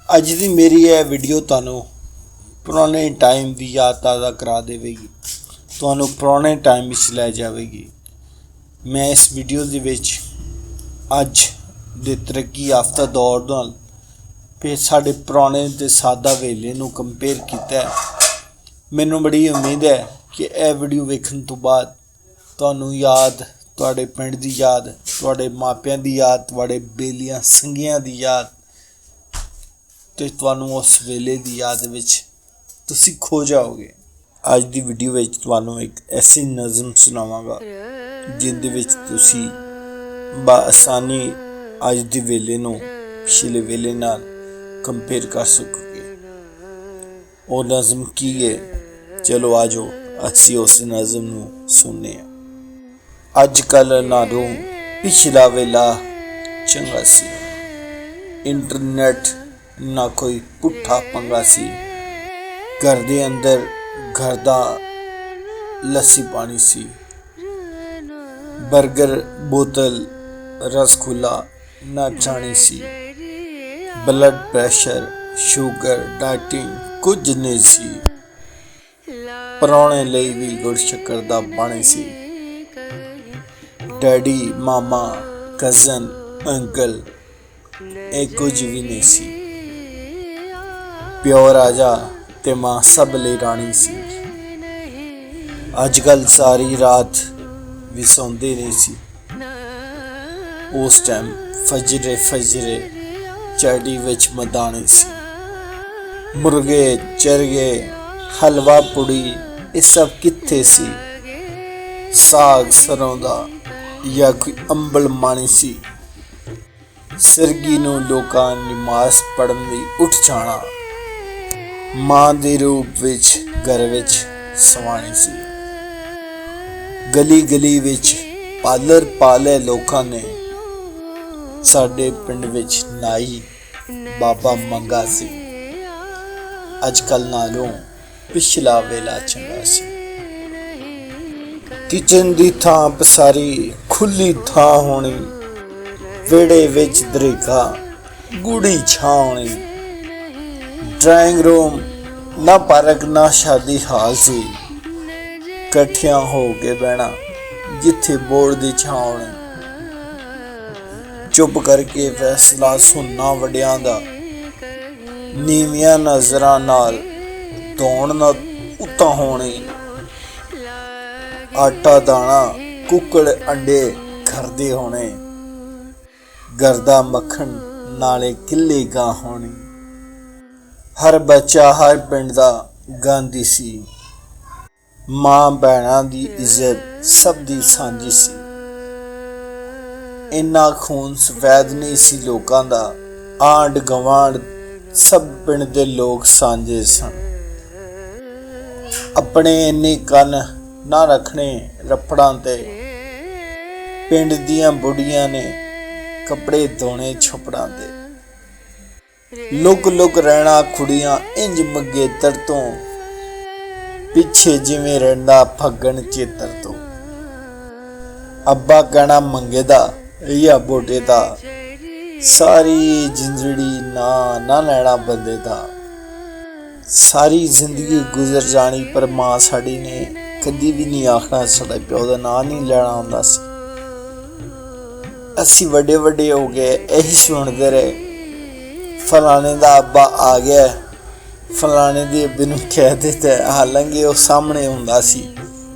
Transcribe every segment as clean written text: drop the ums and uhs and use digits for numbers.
ਅੱਜ ਦੀ ਮੇਰੀ ਇਹ ਵੀਡੀਓ ਤੁਹਾਨੂੰ ਪੁਰਾਣੇ ਟਾਈਮ ਦੀ ਯਾਦ ਤਾਜ਼ਾ ਕਰਾ ਦੇਵੇਗੀ, ਤੁਹਾਨੂੰ ਪੁਰਾਣੇ ਟਾਈਮ ਵਿੱਚ ਲੈ ਜਾਵੇਗੀ। ਮੈਂ ਇਸ ਵੀਡੀਓ ਦੇ ਵਿੱਚ ਅੱਜ ਦੇ ਤਰੱਕੀ ਯਾਫਤਾ ਦੌਰ ਨਾਲ ਫਿਰ ਸਾਡੇ ਪੁਰਾਣੇ ਤੇ ਸਾਦਾ ਵੇਲੇ ਨੂੰ ਕੰਪੇਅਰ ਕੀਤਾ ਹੈ। ਮੈਨੂੰ ਬੜੀ ਉਮੀਦ ਹੈ ਕਿ ਇਹ ਵੀਡੀਓ ਵੇਖਣ ਤੋਂ ਬਾਅਦ ਤੁਹਾਨੂੰ ਯਾਦ, ਤੁਹਾਡੇ ਪਿੰਡ ਦੀ ਯਾਦ, ਤੁਹਾਡੇ ਮਾਪਿਆਂ ਦੀ ਯਾਦ, ਤੁਹਾਡੇ ਬੇਲੀਆਂ ਸੰਗੀਆਂ ਦੀ ਯਾਦ ਤੇ ਤੁਹਾਨੂੰ ਉਸ ਵੇਲੇ ਦੀ ਯਾਦ ਵਿੱਚ ਤੁਸੀਂ ਖੋ ਜਾਓਗੇ। ਅੱਜ ਦੀ ਵੀਡੀਓ ਵਿੱਚ ਤੁਹਾਨੂੰ ਇੱਕ ਐਸੀ ਨਜ਼ਮ ਸੁਣਾਵਾਂਗਾ ਜਿਹਦੇ ਵਿੱਚ ਤੁਸੀਂ ਬਆਸਾਨੀ ਅੱਜ ਦੇ ਵੇਲੇ ਨੂੰ ਪਿਛਲੇ ਵੇਲੇ ਨਾਲ ਕੰਪੇਅਰ ਕਰ ਸਕੋਗੇ। ਉਹ ਨਜ਼ਮ ਕੀ ਹੈ? ਚਲੋ ਆ ਜਾਓ ਅਸੀਂ ਉਸ ਨਜ਼ਮ ਨੂੰ ਸੁਣਨੇ ਆ। ਅੱਜ ਕੱਲ੍ਹ ਨਾਲੋਂ ਪਿਛਲਾ ਵੇਲਾ ਚੰਗਾ ਸੀ, ਇੰਟਰਨੈਟ ਨਾ ਕੋਈ ਪੁੱਠਾ ਪੰਗਾ ਸੀ, ਘਰ ਦੇ ਅੰਦਰ ਘਰ ਦਾ ਲੱਸੀ ਪਾਣੀ ਸੀ, ਬਰਗਰ ਬੋਤਲ ਰਸਗੁੱਲਾ ਨਾ ਜਾਣੀ ਸੀ, ਬਲੱਡ ਪ੍ਰੈਸ਼ਰ ਸ਼ੂਗਰ ਡਾਈਟਿੰਗ ਕੁਝ ਨਹੀਂ ਸੀ, ਪਰਾਉਣੇ ਲਈ ਵੀ ਗੁੜ ਸ਼ੱਕਰ ਦਾ ਪਾਣੀ ਸੀ, ਡੈਡੀ ਮਾਮਾ ਕਜ਼ਨ ਅੰਕਲ ਇਹ ਕੁਝ ਵੀ ਨਹੀਂ ਸੀ, ਪਿਓ ਰਾਜਾ ਤੇ ਮਾਂ ਸਭ ਲਈ ਰਾਣੀ ਸੀ। ਅੱਜ ਕੱਲ੍ਹ ਸਾਰੀ ਰਾਤ ਵੀ ਸੌਂਦੇ ਨਹੀਂ ਸੀ, ਉਸ ਟਾਈਮ ਫਜਰੇ ਚਾਟੀ ਵਿੱਚ ਮਦਾਨੀ ਸੀ, ਮੁਰਗੇ ਚਰਗੇ ਹਲਵਾ ਪੁੜੀ ਇਹ ਸਭ ਕਿੱਥੇ ਸੀ, ਸਾਗ ਸਰੋਂ ਦਾ ਜਾਂ ਕੋਈ ਅੰਬਲ ਮਾਣੀ ਸੀ, ਸਰਗੀ ਨੂੰ ਲੋਕਾਂ ਨਮਾਜ਼ ਪੜ੍ਹਨ ਲਈ ਉੱਠ ਜਾਣਾ, ਮਾਂ ਦੇ ਰੂਪ ਵਿੱਚ ਘਰ ਵਿੱਚ ਸਵਾਣੀ ਸੀ, ਗਲੀ ਗਲੀ ਵਿੱਚ ਪਾਰਲਰ ਪਾਲੇ ਲੋਕਾਂ ਨੇ, ਸਾਡੇ ਪਿੰਡ ਵਿੱਚ ਨਾਈ ਬਾਬਾ ਮੰਗਾ ਸੀ। ਅੱਜ ਕੱਲ੍ਹ ਨਾਲੋਂ ਪਿਛਲਾ ਵੇਲਾ ਚੰਗਾ ਸੀ, ਕਿਚਨ ਦੀ ਥਾਂ ਪਸਾਰੀ ਖੁੱਲੀ ਥਾਂ ਹੋਣੀ, ਵਿਹੜੇ ਵਿੱਚ ਦਰੇਗਾ ਗੂੜੀ ਛਾਂ ਹੋਣੀ, ਡਰਾਇੰਗ ਰੂਮ ਨਾ ਪਾਰਕ ਨਾ ਸ਼ਾਦੀ ਹਾਲ ਸੀ, ਇਕੱਠਿਆਂ ਹੋ ਕੇ ਬਹਿਣਾ ਜਿੱਥੇ ਬੋਰਡ ਦੀ ਛਾਂ ਹੋਣੀ, ਚੁੱਪ ਕਰਕੇ ਫੈਸਲਾ ਸੁਣਨਾ ਵੱਡਿਆਂ ਦਾ, ਨੀਵੀਆਂ ਨਜ਼ਰਾਂ ਨਾਲ ਧੋਣ ਨਾ ਉੱਤਾਂ ਹੋਣੀ, ਆਟਾ ਦਾਣਾ ਕੁੱਕੜ ਅੰਡੇ ਖਰਦੇ ਹੋਣੇ, ਘਰ ਦਾ ਮੱਖਣ ਨਾਲੇ ਕਿੱਲੇ ਗਾਂ ਹੋਣੀ, ਹਰ ਬੱਚਾ ਹਰ ਪਿੰਡ ਦਾ ਗਾਂਧੀ ਸੀ, ਮਾਂ ਭੈਣਾਂ ਦੀ ਇੱਜ਼ਤ ਸਭ ਦੀ ਸਾਂਝੀ ਸੀ, ਇੰਨਾ ਖੂਨ ਸਫੈਦ ਨਹੀਂ ਸੀ ਲੋਕਾਂ ਦਾ, ਆਂਢ ਗਵਾਂਢ ਸਭ ਪਿੰਡ ਦੇ ਲੋਕ ਸਾਂਝੇ ਸਨ, ਆਪਣੇ ਇੰਨੇ ਕੰਨ ਨਾ ਰੱਖਣੇ ਰੱਪੜਾਂ ਤੇ, ਪਿੰਡ ਦੀਆਂ ਬੁੱਢੀਆਂ ਨੇ ਕੱਪੜੇ ਧੋਣੇ ਛੁਪੜਾਂ ਤੇ, ਲੁਕ ਰਹਿਣਾ ਕੁੜੀਆਂ ਇੰਜ ਮੰਗੇਤਰ ਤੋਂ, ਪਿੱਛੇ ਜਿਵੇਂ ਰਹਿੰਦਾ ਫੱਗਣ ਚੇਤਰ ਤੋਂ, ਅੱਬਾ ਕਹਿਣਾ ਮੰਗੇ ਦਾ ਜਾਂ ਬੋਟੇ ਦਾ, ਸਾਰੀ ਜ਼ਿੰਦੜੀ ਨਾ ਲੈਣਾ ਬੰਦੇ ਦਾ, ਸਾਰੀ ਜ਼ਿੰਦਗੀ ਗੁਜ਼ਰ ਜਾਣੀ ਪਰ ਮਾਂ ਸਾਡੀ ਨੇ ਕਦੀ ਵੀ ਨਹੀਂ ਆਖਣਾ ਸਾਡਾ ਪਿਓ ਦਾ ਨਾਂ ਨਹੀਂ ਲੈਣਾ ਹੁੰਦਾ ਸੀ। ਅਸੀਂ ਵੱਡੇ ਹੋ ਗਏ ਇਹੀ ਸੁਣਦੇ ਰਹੇ, ਫਲਾਣੇ ਦਾ ਅੱਬਾ ਆ ਗਿਆ, ਫਲਾਣੇ ਦੇ ਅੱਬੇ ਨੂੰ ਕਹਿ ਦਿੱਤਾ, ਹਾਲਾਂਕਿ ਉਹ ਸਾਹਮਣੇ ਹੁੰਦਾ ਸੀ,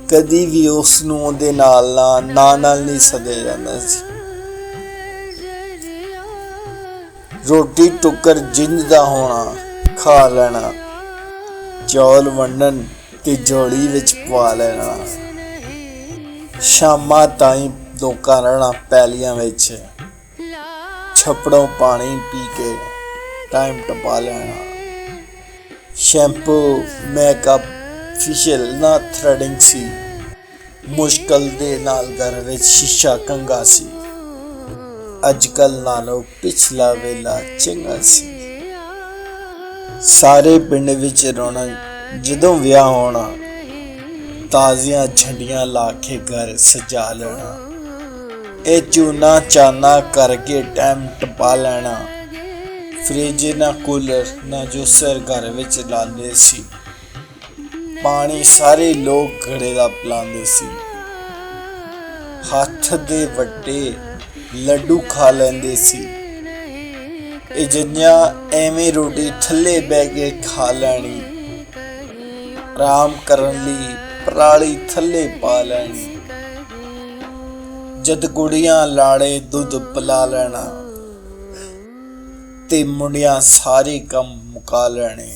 ਕਦੀ ਵੀ ਉਸ ਨੂੰ ਉਹਦੇ ਨਾਲ ਨਹੀਂ ਸੱਦਿਆ ਜਾਂਦਾ ਸੀ। ਰੋਟੀ ਟੁੱਕਰ ਜਿੰਦ ਦਾ ਹੋਣਾ ਖਾ ਲੈਣਾ, ਚੌਲ ਵੰਡਣ ਤੇ ਝੋਲੀ ਵਿੱਚ ਪਵਾ ਲੈਣਾ, ਸ਼ਾਮਾਂ ਤਾਈਂ ਲੋਕਾਂ ਰਹਿਣਾ ਪੈਲੀਆਂ ਵਿੱਚ, ਛੱਪੜੋਂ ਪਾਣੀ ਪੀ ਕੇ ਟਾਈਮ ਟਪਾ ਲੈਣਾ, ਸ਼ੈਂਪੂ ਮੇਕਅਪ ਫੇਸ਼ੀਅਲ ਨਾ ਥਰੈਡਿੰਗ ਸੀ, ਮੁਸ਼ਕਲ ਦੇ ਨਾਲ ਘਰ ਵਿੱਚ ਸ਼ੀਸ਼ਾ ਕੰਘਾ ਸੀ, ਅੱਜ ਕੱਲ੍ਹ ਨਾਲੋਂ ਪਿਛਲਾ ਵੇਲਾ ਚੰਗਾ ਸੀ, ਸਾਰੇ ਪਿੰਡ ਵਿੱਚ ਰੌਣਕ ਜਦੋਂ ਵਿਆਹ ਹੋਣਾ, ਤਾਜ਼ੀਆਂ ਝੰਡੀਆਂ ਲਾ ਕੇ ਘਰ ਸਜਾ ਲੈਣਾ, ਇਹ ਚੂਨਾ ਚਾਨਾ ਕਰਕੇ ਟਾਈਮ ਟਪਾ ਲੈਣਾ, फ्रिज ना कूलर ना जूसर घर विच लांदे सी। पानी सारे लोग घड़े दा पिलांदे सी। हत्थ दे वड्डे लड्डू खा लैंदे सी। ए जिन्नियां एवें रोटी थल्ले बह के खा लैनी, आराम करन लई पराली थल्ले पा लैनी। जद कुड़ियां लाड़े दुध पिला लैना ते मुंडियां सारे कम मुका लैने।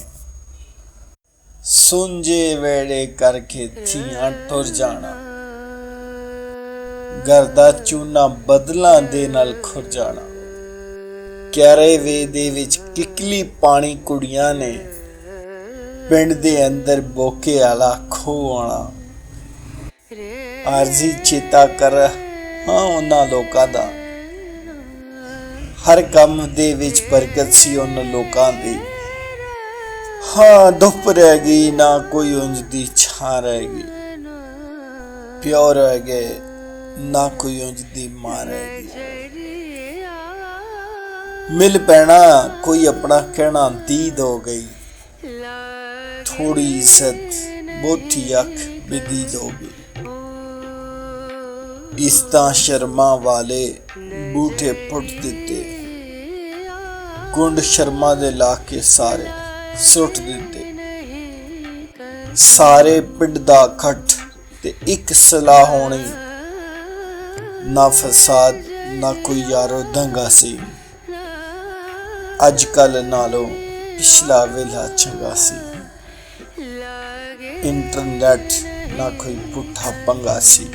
सुंजे वेड़े करके थियां टुर जाना, घर दा चूना बदलां दे नाल खुर जाना। क्यारे वे दे विच किकली पानी कुड़ियां ने पिंड दे अंदर बोके आला खो आना। आरजी चेता कर हाँ उन्हां लोकां दा, हर कम दे विच बरकत सी उन्हां लोकां दी। हाँ धुप रह गई ना कोई उंज दी छां रह गई, प्यो रह गए ना कोई उंज दी मां रह गई। मिल पैना कोई अपना कहना दीद हो गई, थोड़ी इज्जत बोथी अख बेदीद हो गई। इस तां शर्मा वाले बूठे पुट दिते, कुंड शर्मा दे लाके सारे सुट दिते। सारे पिंड दा खट ते इक सलाह होनी, ना फसाद ना कोई यारो दंगा सी। अजकल नालों पिछला वेला चंगा सी, इंटरनेट ना कोई पुट्ठा पंगा सी।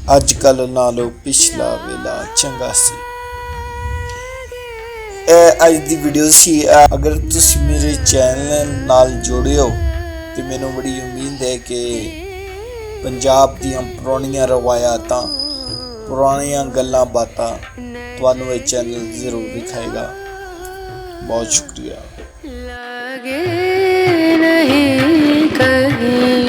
अजकल नालों पिछला वेला चंगा सी। अज दी वीडियो सी। अगर तुसी मेरे चैनल नाल जुड़े हो तो मैनू बड़ी उम्मीद है कि पंजाब दीयां पुरानियां रवायतां पुरानियां गल्लां बातां तुहानू ये चैनल जरूर दिखाएगा। बहुत शुक्रिया।